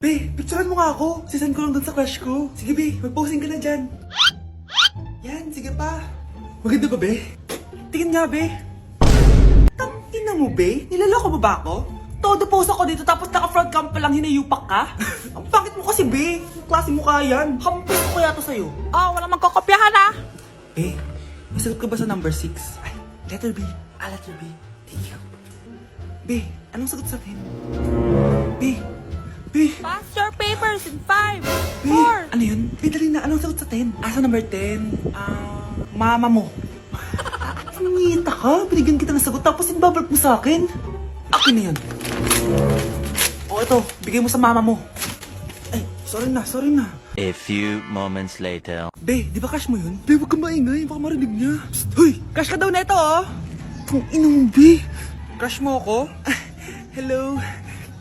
Be, picturean mo nga ako. Sisend ko lang dun sa crush ko. Sige, be. Mag-posing ka na dyan. Yan, sige pa. Maganda ba, be? Tingin nga, be. Tangina mo, be? Nilaloko mo ba ako? Todo post ako dito tapos naka-front cam pa lang hinayupak ka? Ang pangit mo kasi, be. Yung klase mo kaya yan. Hampos ko kaya to sa'yo. Walang magkokopyahan ah. Be, masagot ka ba sa number 6? Ay, letter B. Letter B. Thank you. Be, anong sagot sa atin? Be. Pass your papers in 5, Be, 4. ano yun? Be, dali na. Anong sagot sa 10? Sa number 10? Mama mo. Nangihita ka? Binigyan kita ng sagot tapos inbabalik mo sa akin? Akin na yun. O ito, bigay mo sa mama mo. Ay, sorry na. A few moments later. Be, di ba crush mo yun? Be, huwag kang maingay. Baka marinig niya. Psst, hoy! Crush ka daw na ito, oh! Kung ina mo, Be. Crush mo ako? Hello?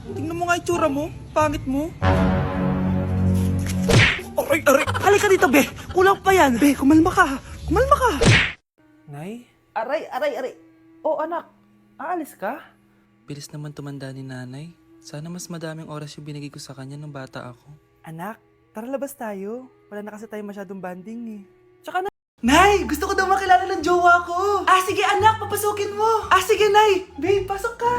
Tingnan mo nga itsura mo. Pangit mo. Aray! Halika dito, Be. Kulang pa yan. Be, kumalma ka. Nay? Aray. Oh, anak. Aalis ka? Bilis naman tumanda ni nanay. Sana mas madaming oras yung binigay ko sa kanya nung bata ako. Anak, tara labas tayo. Wala na kasi tayo masyadong banding eh. Tsaka na... Nay! Gusto ko daw makilala ng jowa ko. Sige anak, papasukin mo. Sige Nay. Babe, pasok ka.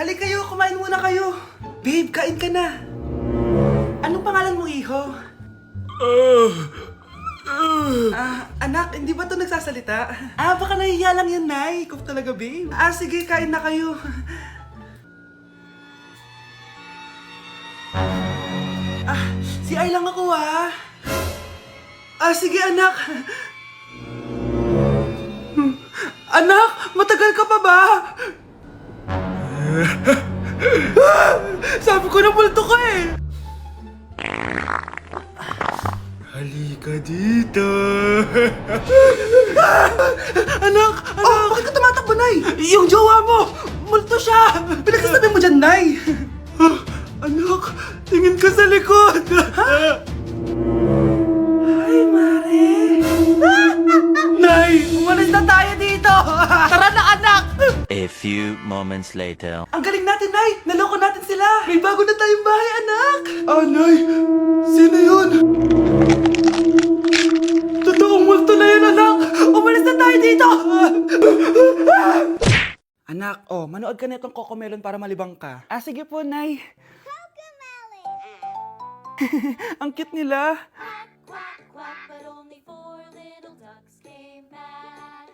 Halika kayo, kumain muna kayo. Babe, kain ka na. Anong pangalan mo, iho? Anak, hindi ba ito nagsasalita? Baka nahihiya lang yan, Nay. Ikaw talaga, babe. Sige, kain na kayo. Si Ay lang ako, sige, anak. Anak, matagal ka pa ba? Sabi ko na multo ka eh. Halika dito. Anak! Bakit ka tumatakbo, Nay? Yung jowa mo! Multo siya! Pinagsasabi mo dyan, Nay! Anak! Tingin ka sa likod! Ay, Mare! Nay! Umalis na tayo dito! Tara na, anak! A few moments later. Ang galing natin, Nay! Naloko natin sila! May bago na tayong bahay, anak! Nay! Sino yun? Totoong multo na yun, anak! Umalis na tayo dito! Anak, manood ka na itong Cocomelon para malibang ka. Sige po, Nay. Ang cute nila. Quack, quack, but only 4 little ducks came back.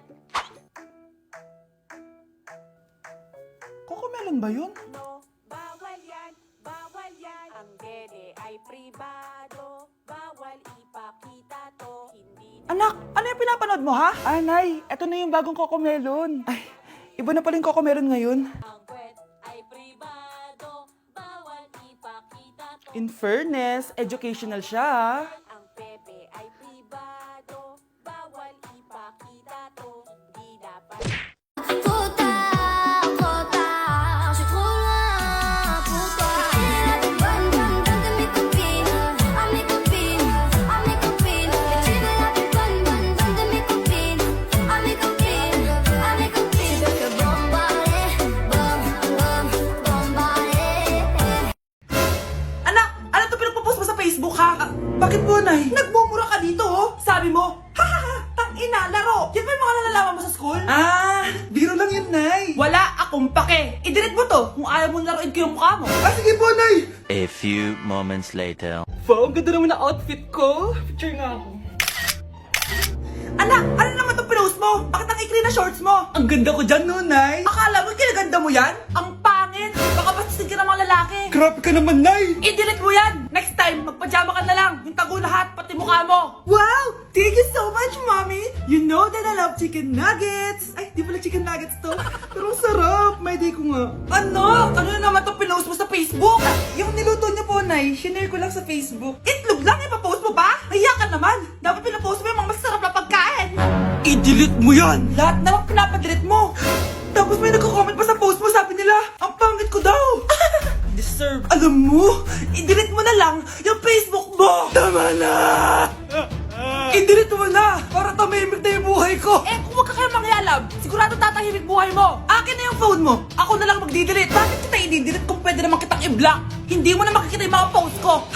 Cocomelon ba yun? No, bawal yan, bawal yan. Ang dede ay pribado, bawal ipakita to. Hindi Anak, ano yung pinapanood mo, ha? Nay, eto na yung bagong Cocomelon. Ay, iba na pala yung Cocomelon ngayon. ang kwet ay pribado, bawal ipakita to. In fairness, educational siya, Ang pepe ay pribado, bawal ipakita to. Di dapat Puta, puta, si Kula, puta. Ban, dami kupina, ami kupina, ami kupina. Ban, dami kupina, ami kupina, ami kupina. Bombare, bombare. Anak! Ano ito pinagpo-post mo sa Facebook, ha? Bakit po, Nay? Nagmumura ka dito, oh! Sabi mo, tangina, laro! Yan ba yung mga nalalaman mo sa school? Biro lang yun, Nay! Wala akong pake! I-delete mo to kung ayaw mo laruin ko yung mukha mo. Sige po, Nay! A few moments later. Wow, ang ganda naman na outfit ko. Picture nga ako. Anak, ano naman itong pinost mo? Bakit ang ikli na shorts mo? Ang ganda ko dyan, no, Nay? Akala mo kinaganda mo yan? Ang pangit! Baka bastusin ka ng mga lalaki. Grabe ka naman, Nay! I-delete mo yan! Next time, magpajama ka na lang. Yung tago lahat, pati mukha mo. Wow! Thank you so much, Mommy! You know that I love chicken nuggets! Ay, di pala chicken nuggets to. Pero ang sarap! May day ko nga. Ano? Ano na naman itong pinost mo sa Facebook? Yung niluto niyo po, Nay, shinare ko lang sa Facebook. Itlog lang, ipapost mo ba? Hiya ka naman! Dapat pinapost mo yung mga masarap na pagkain! I-delete mo yan! Lahat na lang pinapadelete mo! Tapos may nagko-comment pa sa post mo, sabi nila, ang pangit ko daw! Deserve. Alam mo, i-delete mo na lang yung Facebook mo! Tama na! I-delete mo na! Para tamimik na yung buhay buhay ko. Eh, kung wag ka kayo mangyalam, sigurado tatahimik buhay mo. Akin na yung phone mo. Ako na lang magdidelete. Bakit kita i-delete kung pwede naman kitang i-block? Hindi mo na makikita yung mga post ko.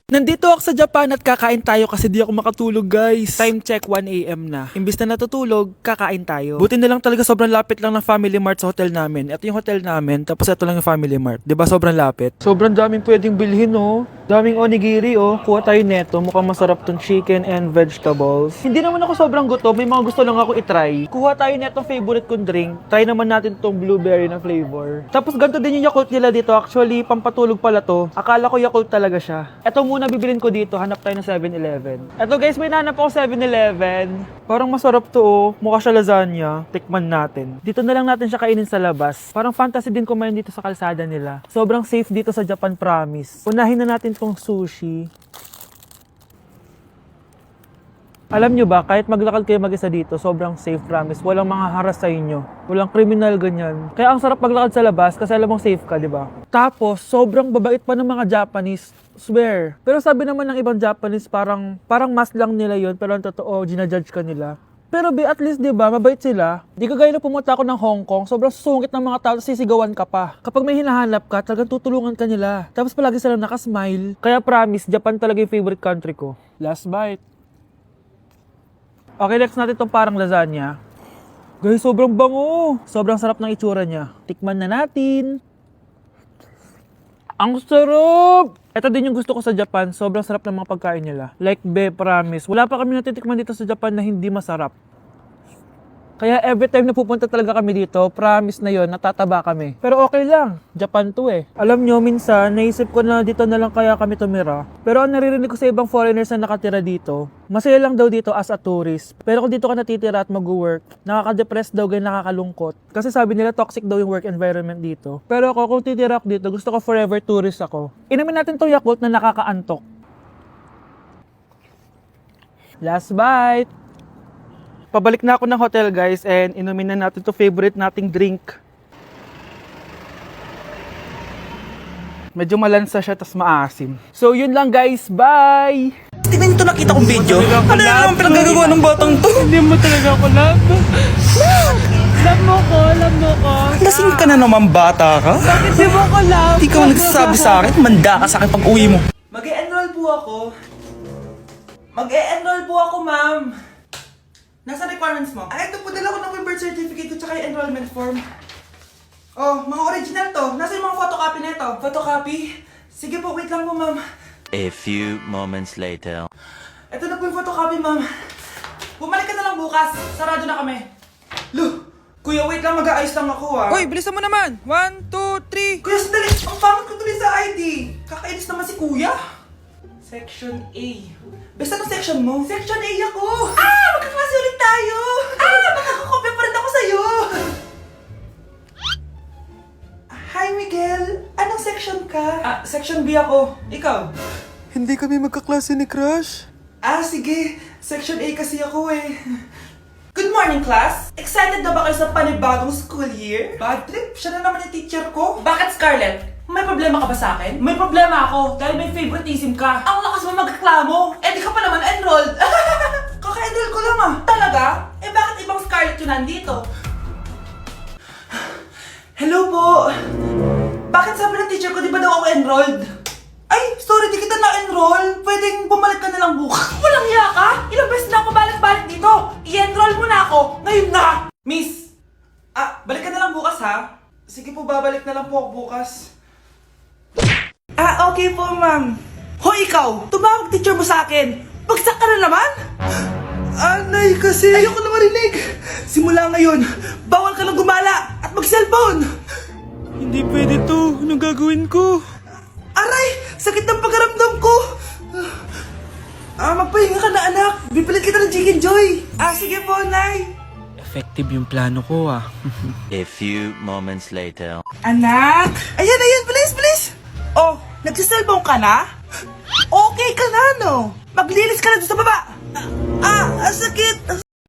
Nandito ako sa Japan at kakain tayo kasi di ako makatulog guys. Time check 1 AM na. Imbis na natutulog, kakain tayo. Buti na lang talaga sobrang lapit lang ng Family Mart sa hotel namin. Ito yung hotel namin, tapos ito lang yung Family Mart. 'Di ba sobrang lapit? Sobrang daming pwedeng bilhin oh. Daming onigiri oh. Kuha tayo neto, mukhang masarap tong chicken and vegetables. Hindi naman ako sobrang gutom, may mga gusto lang ako i-try. Kuha tayo netong favorite kong drink. Try naman natin tong blueberry na flavor. Tapos ganito din yung Yakult nila dito. Actually, pampatulog pala to. Akala ko Yakult talaga siya. Ito muna bibilin ko dito, hanap tayo ng 7-Eleven. Eto guys, may nanap ako 7-Eleven. Parang masarap to oh. Mukha siya lasagna. Tikman natin. Dito na lang natin siya kainin sa labas. Parang fantasy din kumain dito sa kalsada nila. Sobrang safe dito sa Japan, promise. Unahin na natin tong sushi. Alam nyo ba, kahit maglakad kayo mag-isa dito, sobrang safe, promise. Walang mga haras sa inyo. Walang kriminal ganyan. Kaya ang sarap maglakad sa labas kasi alam mong safe ka, di ba? Tapos, sobrang babait pa ng mga Japanese. Swear. Pero sabi naman ng ibang Japanese, parang mas lang nila yon, pero ang totoo, ginajudge ka nila. Pero at least, di ba, mabait sila. Di kagaya na pumunta ako ng Hong Kong, sobrang susungit ng mga tao, sisigawan ka pa. Kapag may hinahanap ka, talagang tutulungan ka nila. Tapos palagi silang nakasmile. Kaya promise, Japan talaga yung favorite country ko. Last bite. Okay, next natin itong parang lasagna. Guys, sobrang bango. Sobrang sarap ng itsura niya. Tikman na natin. Ang sarap! Ito din yung gusto ko sa Japan. Sobrang sarap ng mga pagkain nila. Like, promise. Wala pa kami natitikman dito sa Japan na hindi masarap. Kaya every time na pupunta talaga kami dito, promise na yon, natataba kami. Pero okay lang, Japan to eh. Alam nyo, minsan, naisip ko na dito na lang kaya kami tumira. Pero ang naririnig ko sa ibang foreigners na nakatira dito, masaya lang daw dito as a tourist. Pero kung dito ka natitira at mag-work, nakaka-depress daw, ganyan nakakalungkot. Kasi sabi nila toxic daw yung work environment dito. Pero ako, kung titira ako dito, gusto ko forever tourist ako. Inumin natin tong Yakult na nakakaantok. Last bite! Pabalik na ako ng hotel guys and inumin na natin to favorite nating drink. Medyo malansa siya tas maasim. So yun lang guys, bye! Tingnan nyo ito nakita kong video. Ano na naman pinagagawa ng batang to? Hindi mo talaga ako love. Love mo ko. Lasing ka na naman bata ka. Bakit di mo ko love? Hindi ka man nagsasabi sa akin, manda ka sa akin pag uwi mo. Mag-e-enroll po ako. Mag-e-enroll po ako, ma'am. Nasa requirements mo? Ay, ito po, dala ko ng birth certificate ko tsaka yung enrollment form. Oh, mga original to. Nasa yung mga photocopy na ito? Photocopy? Sige po, wait lang po, ma'am. A few moments later. Ito na po yung photocopy, ma'am. Bumalik ka na lang bukas. Sarado na kami. Lo, kuya, wait lang, mag-aayos lang ako, ah. Uy, bilisan mo naman! 1, 2, 3! Kuya, sandali! Ang pangit ko tuloy sa ID! Kakainis naman si kuya! Section A. Basta ng section mo? Section A ako! Ah! Magkaklase ulit tayo! Ah! Makakakopya pa rin ako sa'yo! Hi, Miguel! Anong section ka? Ah, section B ako. Ikaw? Hindi kami magkaklase ni Crush. Ah, sige. Section A kasi ako eh. Good morning, class! Excited na ba kayo sa panibagong school year? Bad trip? Siya na naman yung teacher ko. Bakit, Scarlett? May problema ka ba sa akin? May problema ako dahil may favoritism ka. Ang lakas mo magreklamo. Eh di ka pa naman enrolled. Kaka-enroll ko lang ah. Talaga? Eh bakit ibang Scarlett yun nandito? Hello po. Bakit sabi ng teacher ko di ba daw ako enrolled? Ay, sorry, di kita na-enroll. Pwedeng bumalik ka na lang bukas. Walang hiya ka? Ilang beses na ako balik-balik dito. I-enroll mo na ako. Ngayon na. Miss, balik ka na lang bukas ha? Sige po, babalik na lang po ako bukas. Ah, okay po, ma'am. Hoy, ikaw! Tumawag teacher mo sa akin! Bagsak ka na naman? Anay, kasi ayoko na marinig. Simula ngayon, bawal ka nang gumala at mag-cellphone. Hindi pwede to. Anong gagawin ko? Aray! Sakit ng pagkaramdam ko! Magpahinga ka na, anak. Bipilit kita ng Chicken Joy. Sige po, Nay. Effective yung plano ko ah. A few moments later. Anak! Ayan, bilis! Oh, nagsiselfone ka na? Okay ka na, no? Maglinis ka na doon sa baba. Sakit!